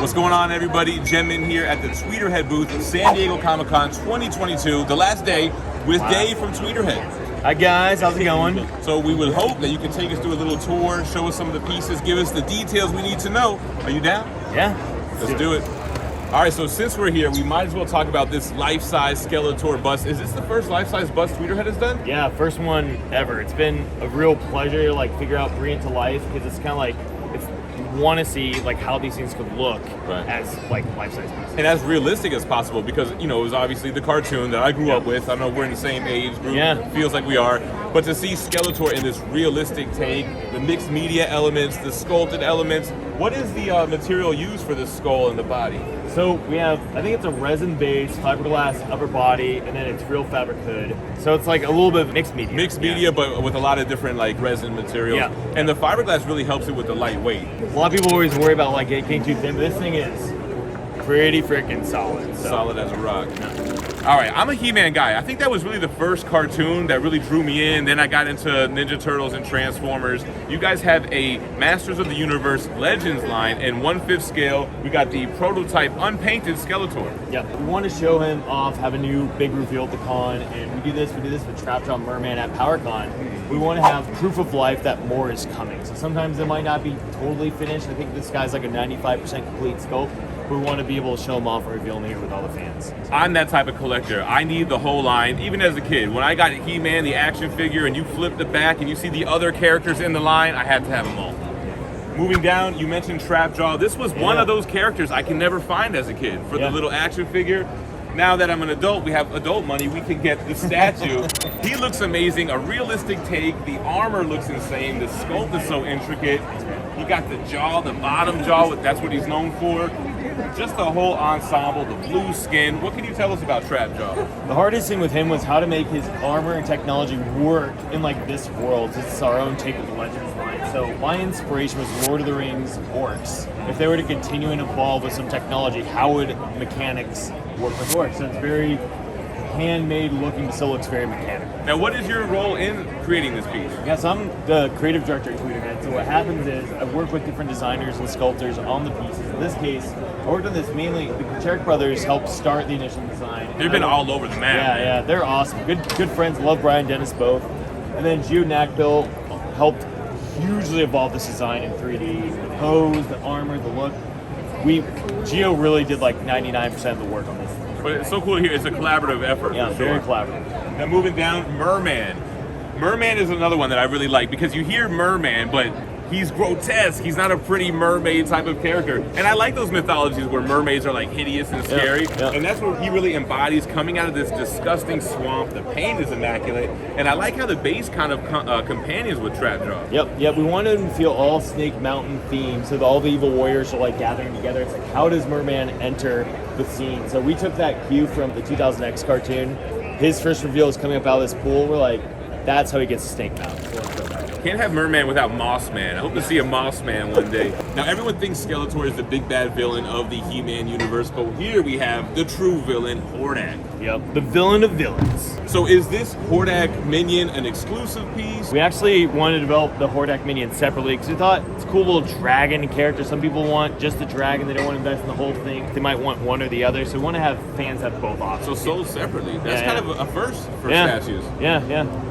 What's going on, everybody? GemMint here at the Tweeterhead booth, San Diego Comic-Con 2022, the last day with Dave from Tweeterhead. Hi guys, how's it going? So we would hope that you can take us through a little tour, show us some of the pieces, give us the details we need to know. Are you down? Yeah. Let's do it. All right, so since we're here, we might as well talk about this life-size Skeletor bus. Is this the first life-size bus Tweeterhead has done? Yeah, first one ever. It's been a real pleasure to like figure out, bring it to life, because it's kind of like, you want to see like how these things could look as like life-size pieces. And as realistic as possible, because you know it was obviously the cartoon that I grew up with. I don't know, we're in the same age group. Yeah. Feels like we are. But to see Skeletor in this realistic take, the mixed media elements, the sculpted elements, what is the material used for this skull and the body? So we have, I think it's a resin-based fiberglass upper body, and then it's real fabric hood. So it's like a little bit of mixed media. Mixed media, but with a lot of different like resin materials. Yeah. And the fiberglass really helps it with the lightweight. A lot of people always worry about like it getting too thin, but this thing is pretty freaking solid. So. Solid as a rock. All right, I'm a He-Man guy. I think that was really the first cartoon that really drew me in. Then I got into Ninja Turtles and Transformers. You guys have a Masters of the Universe Legends line in 1/5 scale. We got the prototype unpainted Skeletor. Yeah, we want to show him off, have a new big reveal at the con, and we do this with Trapjaw Merman at PowerCon. We want to have proof of life that more is coming. So sometimes it might not be totally finished. I think this guy's like a 95% complete sculpt. We want to be able to show them off and reveal them here with all the fans. I'm that type of collector. I need the whole line, even as a kid. When I got He-Man, the action figure, and you flip the back and you see the other characters in the line, I had to have them all. Moving down, you mentioned Trapjaw. This was one of those characters I can never find as a kid for the little action figure. Now that I'm an adult, we have adult money, we can get the statue. He looks amazing, a realistic take. The armor looks insane. The sculpt is so intricate. You got the jaw, the bottom jaw, that's what he's known for. Just the whole ensemble, the blue skin. What can you tell us about Trapjaw? The hardest thing with him was how to make his armor and technology work in like this world. This is our own take of the Legends line. So my inspiration was Lord of the Rings orcs. If they were to continue and evolve with some technology, how would mechanics work with orcs? So it's very handmade looking, but still looks very mechanical. Now, what is your role in creating this piece? Yes, I'm the creative director at Tweeterhead. So what happens is I work with different designers and sculptors on the pieces. In this case, I worked on this mainly. The Kucherk brothers helped start the initial design. They've been all over the map. Yeah, they're awesome. Good friends. Love Brian Dennis both. And then Gio Nakbil helped hugely evolve this design in 3D. The pose, the armor, the look. Gio really did like 99% of the work on this. But it's so cool to hear. It's a collaborative effort. Yeah, for sure. very collaborative. Now moving down, Merman. Merman is another one that I really like because you hear Merman, but he's grotesque. He's not a pretty mermaid type of character. And I like those mythologies where mermaids are like hideous and scary. And that's what he really embodies, coming out of this disgusting swamp. The paint is immaculate. And I like how the base kind of companions with Trapjaw. Yep. We wanted him to feel all Snake Mountain themed, so that all the evil warriors are like gathering together. It's like, how does Merman enter the scene? So we took that cue from the 2000X cartoon. His first reveal is coming up out of this pool. We're like, that's how he gets to Snake Mountain. So let's go back. Can't have Merman without Mossman. I hope to see a Mossman one day. Now, everyone thinks Skeletor is the big bad villain of the He-Man universe, but here we have the true villain, Hordak. Yep, the villain of villains. So is this Hordak minion an exclusive piece? We actually wanted to develop the Hordak minion separately because we thought it's a cool little dragon character. Some people want just the dragon. They don't want to invest in the whole thing. They might want one or the other. So we want to have fans have both options. So sold separately. That's kind of a first for statues. Yeah.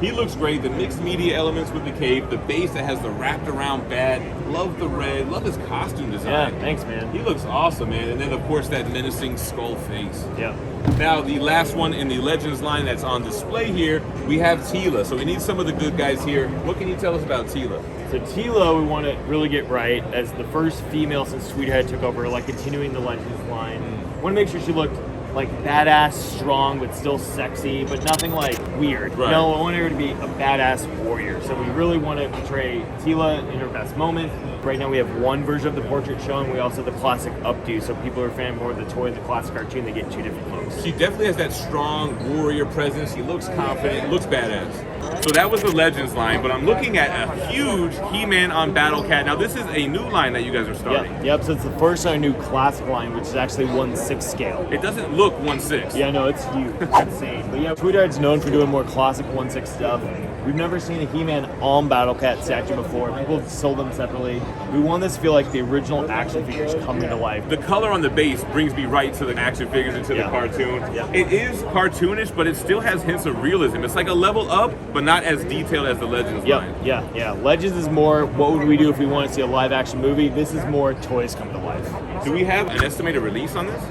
He looks great. The mixed media elements with the cape, the base that has the wrapped around bat. Love the red. Love his costume design. Yeah, thanks, man. He looks awesome, man. And then, of course, that menacing skull face. Yeah. Now, the last one in the Legends line that's on display here, we have Teela. So we need some of the good guys here. What can you tell us about Teela? So Teela, we want to really get right as the first female since Tweeterhead took over, like continuing the Legends line. Want to make sure she looked like badass, strong, but still sexy, but nothing like weird. Right. No, I want her to be a badass warrior. So we really want to portray Teela in her best moment. Right now we have one version of the portrait showing. We also have the classic updo, so people are a fan more of the toy and the classic cartoon. They get two different looks. She definitely has that strong warrior presence. She looks confident, looks badass. So that was the Legends line, but I'm looking at a huge He-Man on Battle Cat. Now this is a new line that you guys are starting. Yep, so it's the first our new classic line, which is actually 1/6 scale. It doesn't look 1/6. Yeah, no, it's huge. It's insane. But yeah, Tweeterhead's known for doing more classic 1/6 stuff. We've never seen a He-Man on Battle Cat statue before. People have sold them separately. We want this to feel like the original action figures coming to life. The color on the base brings me right to the action figures and to the cartoon. Yeah. It is cartoonish, but it still has hints of realism. It's like a level up, but not as detailed as the Legends line. Yeah. Legends is more, what would we do if we want to see a live action movie? This is more toys come to life. Do we have an estimated release on this?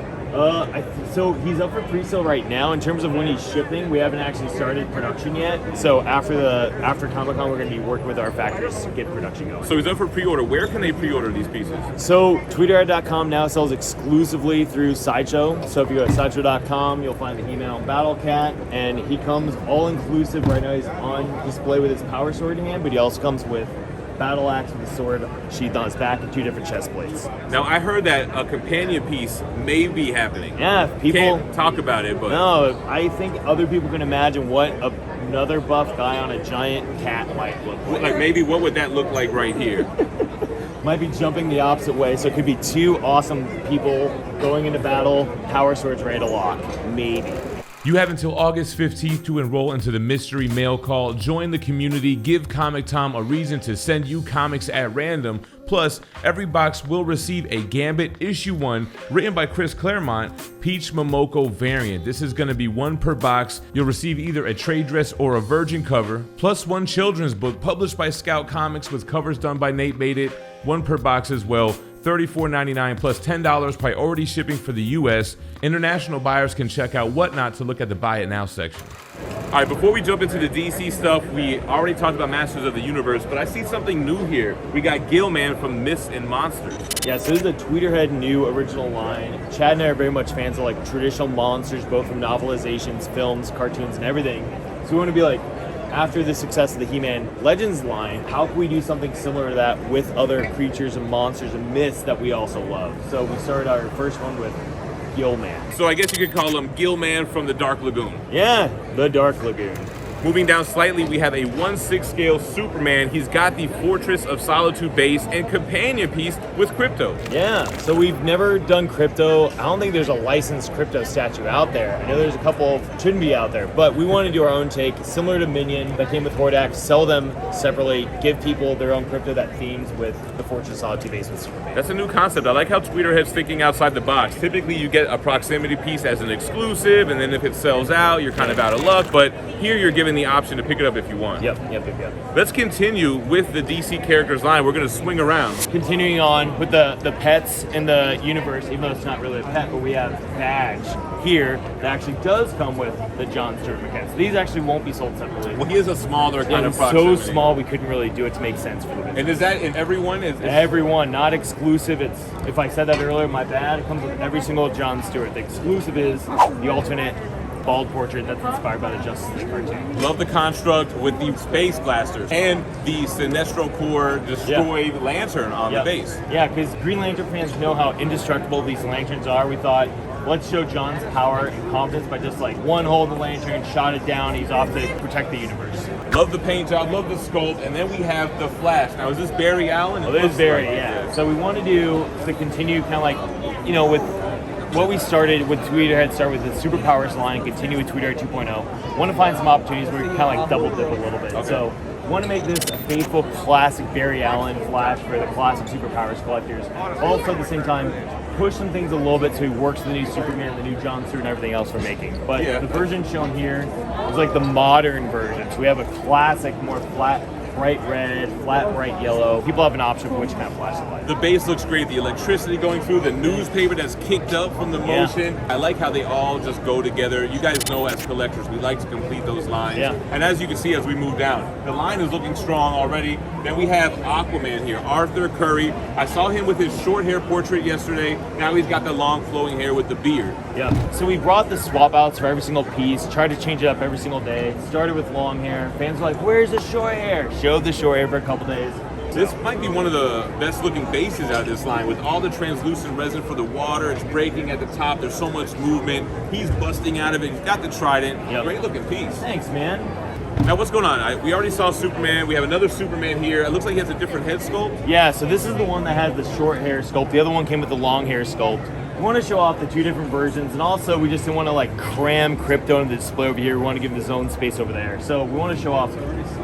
So he's up for pre-sale right now. In terms of when he's shipping, we haven't actually started production yet. So after Comic-Con, we're going to be working with our factories to get production going. So he's up for pre-order. Where can they pre-order these pieces? So Tweeterhead.com now sells exclusively through Sideshow. So if you go to Sideshow.com, you'll find the He-Man on Battle Cat, and he comes all-inclusive. Right now he's on display with his power sword in hand, but he also comes with battle axe with a sword sheath on his back and 2 different chest plates. Now, I heard that a companion piece may be happening. Yeah, people can't talk about it, but no, I think other people can imagine what another buff guy on a giant cat might look like. like maybe what would that look like right here? Might be jumping the opposite way, so it could be 2 awesome people going into battle, power swords ready to lock. Maybe. You have until August 15th to enroll into the mystery mail call, join the community, give Comic Tom a reason to send you comics at random. Plus, every box will receive a Gambit Issue 1 written by Chris Claremont Peach Momoko variant. This is going to be 1 per box. You'll receive either a trade dress or a virgin cover, plus 1 children's book published by Scout Comics with covers done by Nate Made It, 1 per box as well. $34.99 plus $10 priority shipping for the US. International buyers can check out Whatnot to look at the Buy It Now section. All right, before we jump into the DC stuff, we already talked about Masters of the Universe, but I see something new here. We got Gilman from Myths and Monsters. Yeah, so this is a Tweeterhead new original line. Chad and I are very much fans of like traditional monsters, both from novelizations, films, cartoons, and everything. So we want to be like, after the success of the He-Man Legends line, how can we do something similar to that with other creatures and monsters and myths that we also love? So we started our first one with Gilman. So I guess you could call him Gilman from the Dark Lagoon. Yeah, the Dark Lagoon. Moving down slightly, we have a 1/6 scale Superman. He's got the Fortress of Solitude base and companion piece with Crypto. Yeah, so we've never done Crypto. I don't think there's a licensed Crypto statue out there. I know there's a couple shouldn't be out there, but we want to do our own take, similar to Minion that came with Hordak, sell them separately, give people their own Crypto that themes with the Fortress of Solitude base with Superman. That's a new concept. I like how Tweeterhead's thinking outside the box. Typically, you get a proximity piece as an exclusive, and then if it sells out, you're kind of out of luck, but here you're giving the option to pick it up if you want. Yep. Let's continue with the DC characters line. We're going to swing around. Continuing on with the pets in the universe, even though it's not really a pet, but we have Badge here that actually does come with the John Stewart McKenzie. These actually won't be sold separately. Well, he is a smaller kind of He's proximity. so small we couldn't really do it to make sense for the business. And is that in everyone? Everyone, not exclusive. It's, if I said that earlier, my bad. It comes with every single John Stewart. The exclusive is the alternate bald portrait that's inspired by the Justice League cartoon. Love the construct with the space blasters and the Sinestro Corps destroyed lantern on the base. Yeah, because Green Lantern fans know how indestructible these lanterns are. We thought, let's show John's power and confidence by just like one hole in the lantern, shot it down, he's off to protect the universe. Love the paint job, love the sculpt, and then we have the Flash. Now, is this Barry Allen? Oh, this is Barry, yeah. So we want to do to continue kind of like, you know, with what we started with Tweeterhead, start with the Superpowers line, continue with Tweeterhead 2.0. Want to find some opportunities where we kind of like double dip a little bit. Okay. So want to make this a faithful classic Barry Allen Flash for the classic Superpowers collectors. Also at the same time, push some things a little bit so he works with the new Superman, the new John Stewart, and everything else we're making. But the version shown here is like the modern version. So we have a classic, more flat, bright red, flat, bright yellow. People have an option for which kind of flash they like. The base looks great. The electricity going through, the newspaper that's kicked up from the motion. I like how they all just go together. You guys know as collectors, we like to complete those lines. Yeah. And as you can see as we move down, the line is looking strong already. Then we have Aquaman here, Arthur Curry. I saw him with his short hair portrait yesterday. Now he's got the long flowing hair with the beard. Yeah. So we brought the swap outs for every single piece, tried to change it up every single day. Started with long hair. Fans were like, where's the short hair? Showed the short hair for a couple days. This might be one of the best looking bases out of this line with all the translucent resin for the water. It's breaking at the top. There's so much movement. He's busting out of it. He's got the trident. Great looking piece. Thanks, man. Now what's going on? We already saw Superman. We have another Superman here. It looks like he has a different head sculpt. Yeah, so this is the one that has the short hair sculpt. The other one came with the long hair sculpt. We want to show off the 2 different versions, and also we just didn't want to like cram Crypto into the display over here. We want to give him his own space over there. So we want to show off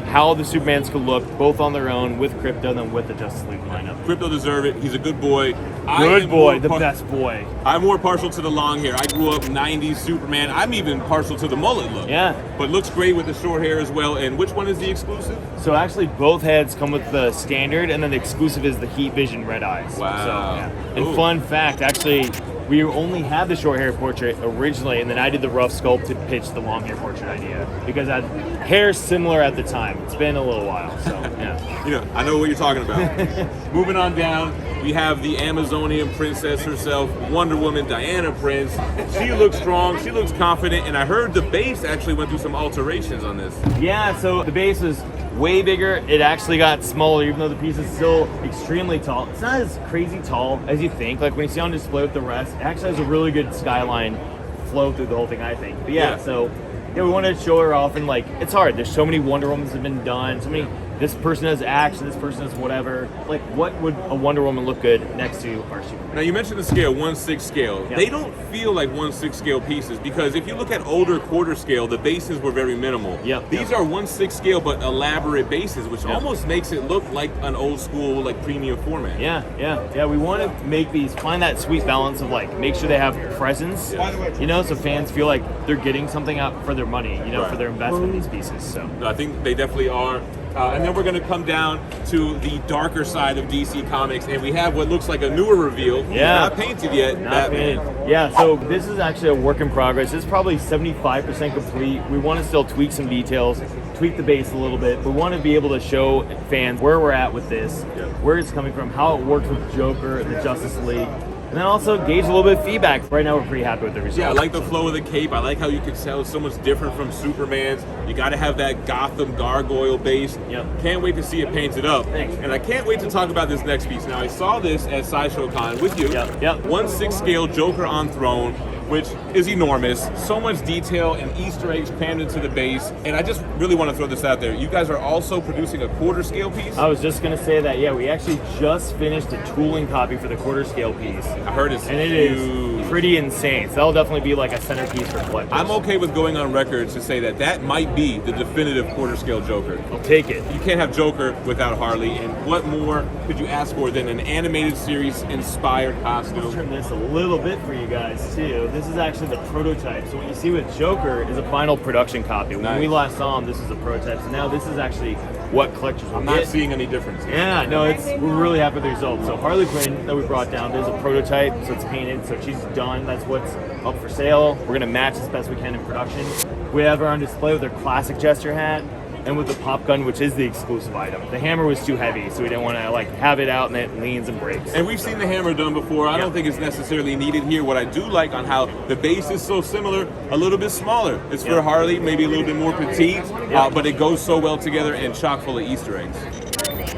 how the Supermans could look both on their own with Crypto and then with the Justice League lineup. Crypto deserve it. He's a good boy. Good boy, the best boy. I'm more partial to the long hair. I grew up 90s Superman. I'm even partial to the mullet look. Yeah. But looks great with the short hair as well. And which one is the exclusive? So actually both heads come with the standard, and then the exclusive is the Heat Vision Red Eyes. Wow. So, yeah. And Ooh. fun fact, actually, we only had the short hair portrait originally, and then I did the rough sculpt to pitch the long hair portrait idea because I had hair similar at the time. It's been a little while, so yeah. You know, I know what you're talking about. Moving on down, we have the Amazonian princess herself, Wonder Woman, Diana Prince. She looks strong, she looks confident, and I heard the base actually went through some alterations on this. Yeah, so the base is way bigger. It actually got smaller, even though the piece is still extremely tall. It's not as crazy tall as you think. Like when you see on display with the rest, it actually has a really good skyline flow through the whole thing, I think. But yeah, so yeah, we wanted to show her off, and like, it's hard. There's so many Wonder Womans have been done, so many. This person has action, this person has whatever. Like, what would a Wonder Woman look good next to our Superman? Now, you mentioned the scale, 1/6 scale. Yep. They don't feel like 1/6 scale pieces because if you look at older quarter scale, the bases were very minimal. Yep. These are 1/6 scale but elaborate bases, which almost makes it look like an old school, like premium format. Yeah. We want to make these, find that sweet balance of like, make sure they have presence, you know, so fans feel like they're getting something out for their money, you know, for their investment in these pieces. So I think they definitely are. And then we're going to come down to the darker side of DC Comics, and we have what looks like a newer reveal. Yeah. Not painted yet. Not painted. Yeah, so this is actually a work in progress. It's probably 75% complete. We want to still tweak some details, tweak the base a little bit, but we want to be able to show fans where we're at with this, where it's coming from, how it works with Joker and the Justice League. And then also gauge a little bit of feedback. Right now, we're pretty happy with the results. Yeah, I like the flow of the cape. I like how you can tell it's so much different from Superman's. You got to have that Gotham gargoyle base. Yep. Can't wait to see it painted up. Thanks. And I can't wait to talk about this next piece. Now, I saw this at Sideshow Con with you. Yep. 1/6 scale Joker on throne, which is enormous. So much detail and Easter eggs crammed into the base. And I just really want to throw this out there. You guys are also producing a quarter scale piece? I was just going to say that, yeah, we actually just finished a tooling copy for the quarter scale piece. I heard it's and it huge. is pretty insane. So that'll definitely be like a centerpiece for collectors. I'm okay with going on record to say that that might be the definitive quarter scale Joker. I'll take it. You can't have Joker without Harley, and what more could you ask for than an animated series inspired Let's costume? turn this a little bit for you guys too. This is actually the prototype. So what you see with Joker is a final production copy. When Nice. we last saw him, this is a prototype. So now this is actually what collectors will I'm not get. seeing any difference. Yeah, no, we're really happy with the results. So Harley Quinn that we brought down, there's a prototype, so it's painted, so she's done. That's what's up for sale. We're gonna match as best we can in production. We have her on display with her classic gesture hat and with the pop gun, which is the exclusive item. The hammer was too heavy, so we didn't want to like have it out and it leans and breaks. And we've seen the hammer done before. I don't think it's necessarily needed here. What I do like on how the base is so similar, a little bit smaller. It's for Harley, maybe a little bit more petite, but it goes so well together and chock full of Easter eggs.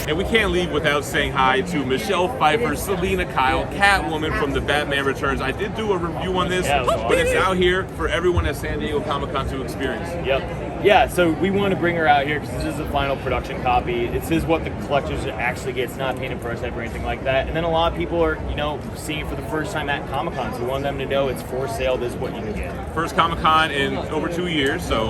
And we can't leave without saying hi to Michelle Pfeiffer, Selena Kyle, Catwoman from the Batman Returns. I did do a review on this, Yeah, it was but it's out here for everyone at San Diego Comic-Con to experience. Yeah, so we want to bring her out here because this is the final production copy. This is what the collectors actually get. It's not painted prototype or anything like that. And then a lot of people are, you know, seeing it for the first time at Comic-Con. So we want them to know it's for sale. This is what you can get. First Comic-Con in over 2 years, so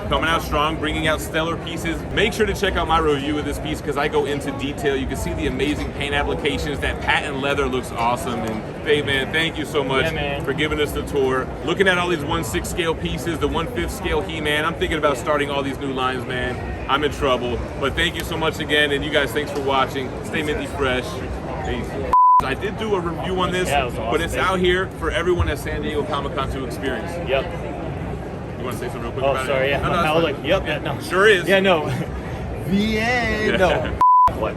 coming out strong, bringing out stellar pieces. Make sure to check out my review of this piece because I go into detail. You can see the amazing paint applications. That patent leather looks awesome. And Dave, man, thank you so much for giving us the tour. Looking at all these 1/6 scale pieces, the 1/5 scale He-Man, I'm thinking about starting all these new lines, man. I'm in trouble. But thank you so much again, and you guys, thanks for watching. Stay minty fresh. Peace. I did do a review on this, but it's out here for everyone at San Diego Comic-Con to experience. You want to say something real quick about it? Oh, sorry, No, I was like, no. Sure is. Yeah, no. The end. No.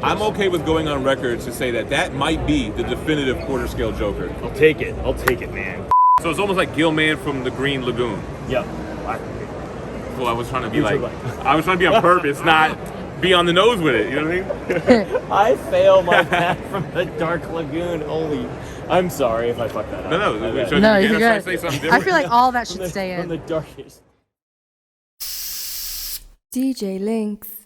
I'm okay with going on record to say that that might be the definitive quarter scale Joker. I'll take it, man. So it's almost like Gilman from the Green Lagoon. Well, I was trying to be I was trying to be on purpose, not be on the nose with it. You know what I mean? I fail my path from the Dark Lagoon only. I'm sorry if I fucked that up. No, you're good. Say something different. I feel like all that should stay in. From the darkest. DJ Links.